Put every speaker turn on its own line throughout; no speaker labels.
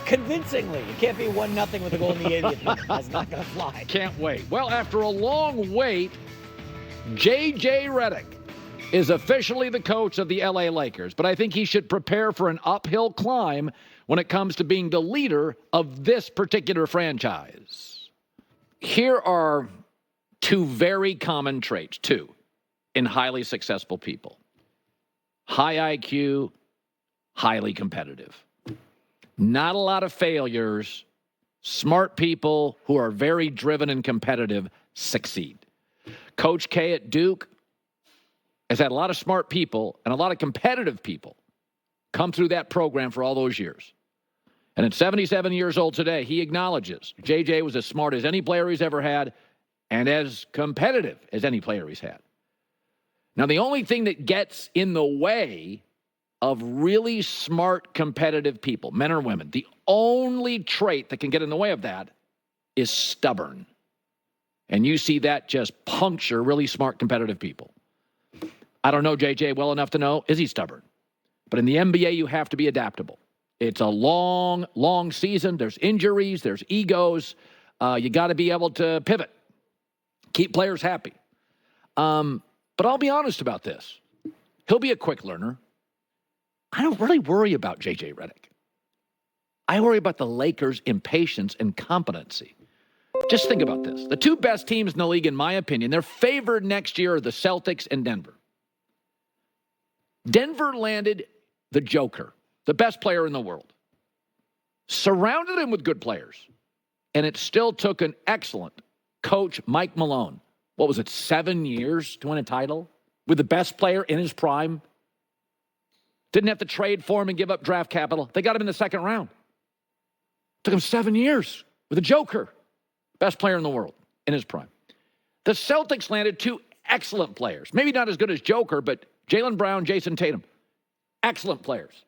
Convincingly. It can't be 1-0 with a goal in the 80th minute. That's not going to fly.
Can't wait. Well, after a long wait, JJ Redick is officially the coach of the LA Lakers, but I think he should prepare for an uphill climb when it comes to being the leader of this particular franchise. Here are two very common traits, in highly successful people. High IQ, highly competitive. Not a lot of failures. Smart people who are very driven and competitive succeed. Coach K at Duke has had a lot of smart people and a lot of competitive people come through that program for all those years. And at 77 years old today, he acknowledges JJ was as smart as any player he's ever had and as competitive as any player he's had. Now, the only thing that gets in the way of really smart, competitive people, men or women, the only trait that can get in the way of that is stubborn. And you see that just puncture really smart, competitive people. I don't know JJ well enough to know, is he stubborn? But in the NBA, you have to be adaptable. It's a long, long season. There's injuries. There's egos. You got to be able to pivot. Keep players happy. But I'll be honest about this. He'll be a quick learner. I don't really worry about JJ Redick. I worry about the Lakers' impatience and competency. Just think about this. The two best teams in the league, in my opinion, they're favored next year are the Celtics and Denver. Denver landed the Joker, the best player in the world. Surrounded him with good players. And it still took an excellent coach, Mike Malone. What was it, 7 years to win a title? With the best player in his prime? Didn't have to trade for him and give up draft capital. They got him in the second round. Took him 7 years with a Joker. Best player in the world in his prime. The Celtics landed two excellent players. Maybe not as good as Joker, but Jaylen Brown, Jason Tatum. Excellent players.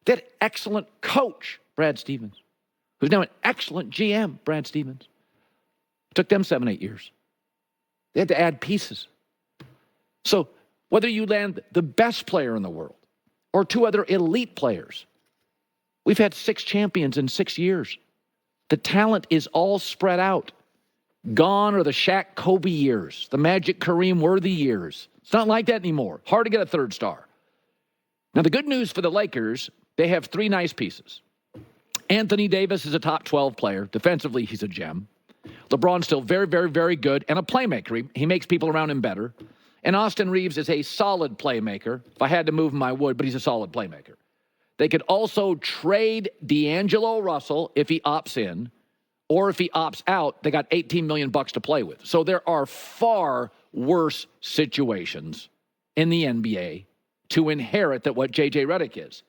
They had excellent coach, Brad Stevens, who's now an excellent GM, Brad Stevens. Took them 7-8 years. They had to add pieces. So whether you land the best player in the world or two other elite players, we've had 6 champions in 6 years. The talent is all spread out. Gone are the Shaq Kobe years, the Magic Kareem Worthy years. It's not like that anymore. Hard to get a third star. Now, the good news for the Lakers, they have 3 nice pieces. Anthony Davis is a top 12 player. Defensively, he's a gem. LeBron's still very, very, very good and a playmaker. He makes people around him better. And Austin Reeves is a solid playmaker. If I had to move him, I would, but he's a solid playmaker. They could also trade D'Angelo Russell if he opts in, or if he opts out, they got $18 million to play with. So there are far worse situations in the NBA to inherit than what JJ Redick is.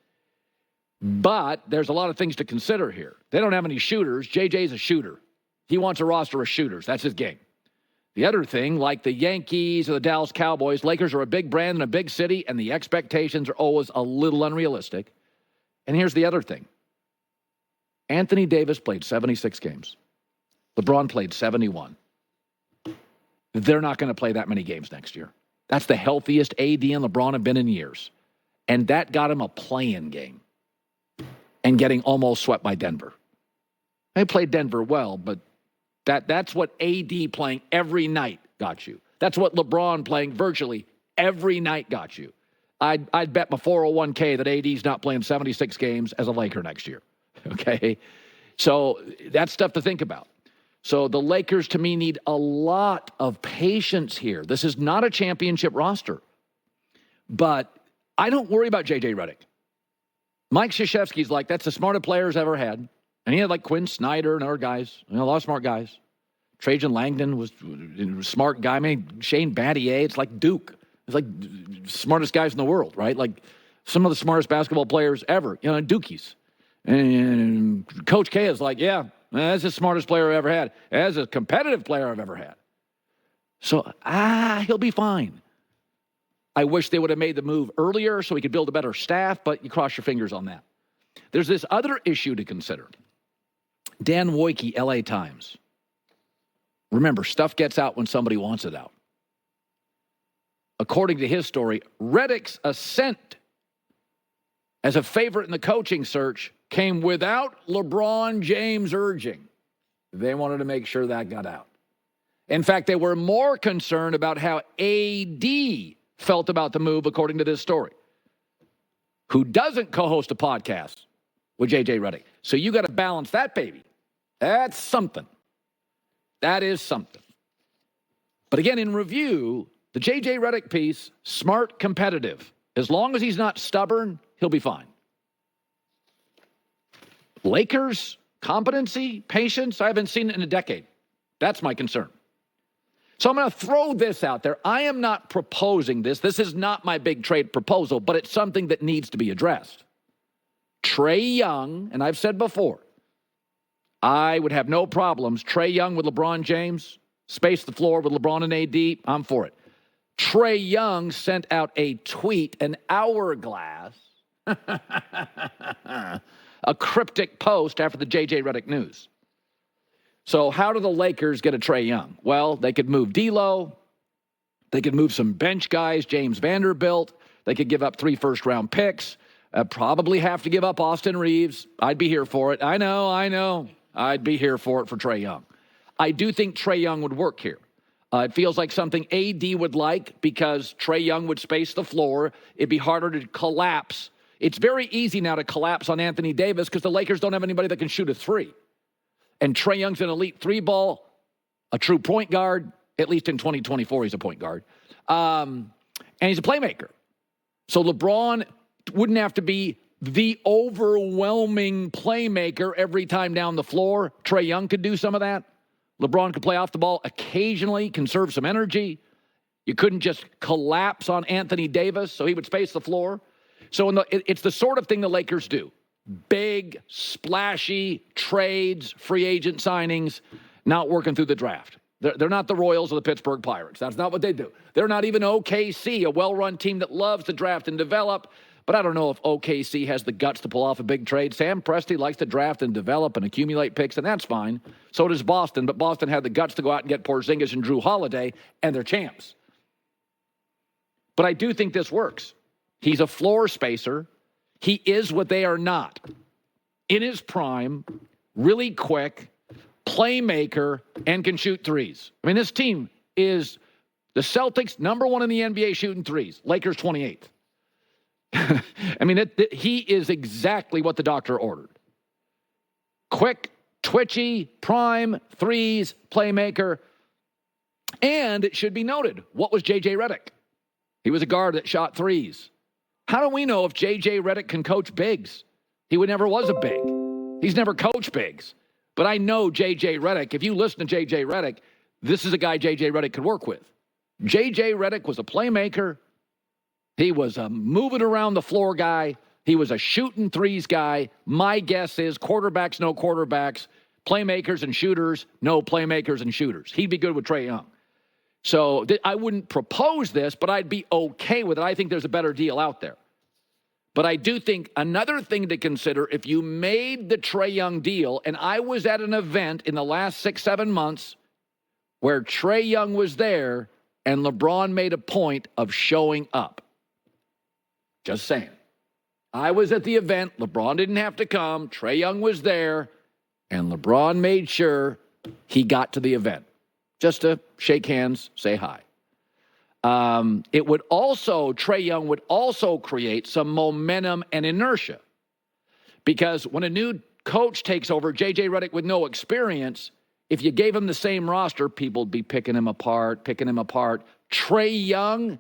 But there's a lot of things to consider here. They don't have any shooters. JJ's a shooter. He wants a roster of shooters. That's his game. The other thing, like the Yankees or the Dallas Cowboys, Lakers are a big brand in a big city, and the expectations are always a little unrealistic. And here's the other thing. Anthony Davis played 76 games. LeBron played 71. They're not going to play that many games next year. That's the healthiest AD and LeBron have been in years. And that got him a play-in game and getting almost swept by Denver. They played Denver well, but that's what AD playing every night got you. That's what LeBron playing virtually every night got you. I'd bet my 401k that AD's not playing 76 games as a Laker next year. Okay? So that's stuff to think about. So the Lakers, to me, need a lot of patience here. This is not a championship roster. But I don't worry about JJ Redick. Mike Krzyzewski's like, that's the smartest players ever had. And he had like Quinn Snyder and other guys, a lot of smart guys. Trajan Langdon was a smart guy. I mean, Shane Battier, it's like Duke. It's like smartest guys in the world, right? Like some of the smartest basketball players ever, Dukies. And Coach K is like, yeah, that's the smartest player I ever had. That's a competitive player I've ever had. So, he'll be fine. I wish they would have made the move earlier so he could build a better staff, but you cross your fingers on that. There's this other issue to consider. Dan Wojcicki, LA Times. Remember, stuff gets out when somebody wants it out. According to his story, Redick's assent as a favorite in the coaching search came without LeBron James urging. They wanted to make sure that got out. In fact, they were more concerned about how AD felt about the move, according to this story, who doesn't co-host a podcast with JJ Redick. So you got to balance that, baby. That's something. That is something. But again, in review, the JJ Redick piece, smart, competitive. As long as he's not stubborn, he'll be fine. Lakers, competency, patience, I haven't seen it in a decade. That's my concern. So I'm going to throw this out there. I am not proposing this. This is not my big trade proposal, but it's something that needs to be addressed. Trae Young, and I've said before, I would have no problems. Trae Young with LeBron James, space the floor with LeBron and AD, I'm for it. Trae Young sent out a tweet, an hourglass, a cryptic post after the JJ Redick news. So how do the Lakers get a Trae Young? Well, they could move D'Lo. They could move some bench guys, James Vanderbilt. They could give up 3 first-round picks. Probably have to give up Austin Reeves. I'd be here for it. I know. I'd be here for it for Trae Young. I do think Trae Young would work here. It feels like something AD would like because Trae Young would space the floor. It'd be harder to collapse. It's very easy now to collapse on Anthony Davis because the Lakers don't have anybody that can shoot a 3. And Trae Young's an elite 3-ball, a true point guard. At least in 2024, he's a point guard. And he's a playmaker. So LeBron wouldn't have to be the overwhelming playmaker every time down the floor. Trae Young could do some of that. LeBron could play off the ball occasionally, conserve some energy. You couldn't just collapse on Anthony Davis, so he would space the floor. So it's the sort of thing the Lakers do. Big, splashy trades, free agent signings, not working through the draft. They're not the Royals or the Pittsburgh Pirates. That's not what they do. They're not even OKC, a well-run team that loves to draft and develop. But I don't know if OKC has the guts to pull off a big trade. Sam Presti likes to draft and develop and accumulate picks, and that's fine. So does Boston, but Boston had the guts to go out and get Porzingis and Drew Holiday, and they're champs. But I do think this works. He's a floor spacer. He is what they are not. In his prime, really quick, playmaker, and can shoot threes. I mean, this team is the Celtics, number 1 in the NBA shooting threes. Lakers 28th. I mean, he is exactly what the doctor ordered. Quick, twitchy, prime, threes, playmaker. And it should be noted, what was JJ Redick? He was a guard that shot threes. How do we know if JJ Redick can coach bigs? He never was a big. He's never coached bigs. But I know JJ Redick. If you listen to JJ Redick, this is a guy JJ Redick could work with. JJ Redick was a playmaker. He was a moving around the floor guy. He was a shooting threes guy. My guess is quarterbacks, no quarterbacks. Playmakers and shooters, no playmakers and shooters. He'd be good with Trae Young. So I wouldn't propose this, but I'd be okay with it. I think there's a better deal out there. But I do think another thing to consider, if you made the Trae Young deal, and I was at an event in the last 6-7 months where Trae Young was there and LeBron made a point of showing up. Just saying. I was at the event. LeBron didn't have to come. Trae Young was there. And LeBron made sure he got to the event. Just to shake hands, say hi. It would also, Trae Young would also create some momentum and inertia. Because when a new coach takes over, JJ Redick with no experience, if you gave him the same roster, people would be picking him apart. Trae Young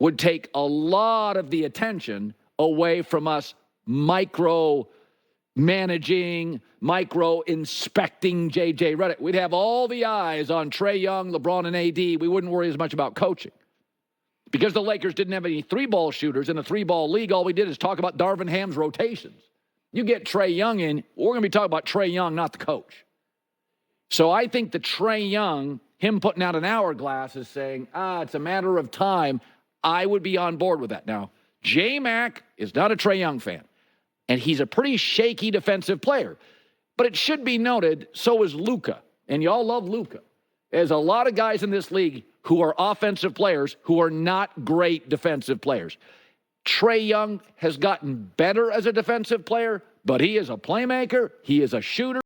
would take a lot of the attention away from us micro-managing, micro-inspecting JJ Redick. We'd have all the eyes on Trae Young, LeBron, and AD. We wouldn't worry as much about coaching. Because the Lakers didn't have any 3-ball shooters in a 3-ball league, all we did is talk about Darvin Ham's rotations. You get Trae Young in, we're going to be talking about Trae Young, not the coach. So I think the Trae Young, him putting out an hourglass is saying, it's a matter of time. I would be on board with that. Now, J-Mac is not a Trae Young fan, and he's a pretty shaky defensive player. But it should be noted, so is Luka, and y'all love Luka. There's a lot of guys in this league who are offensive players who are not great defensive players. Trae Young has gotten better as a defensive player, but he is a playmaker. He is a shooter.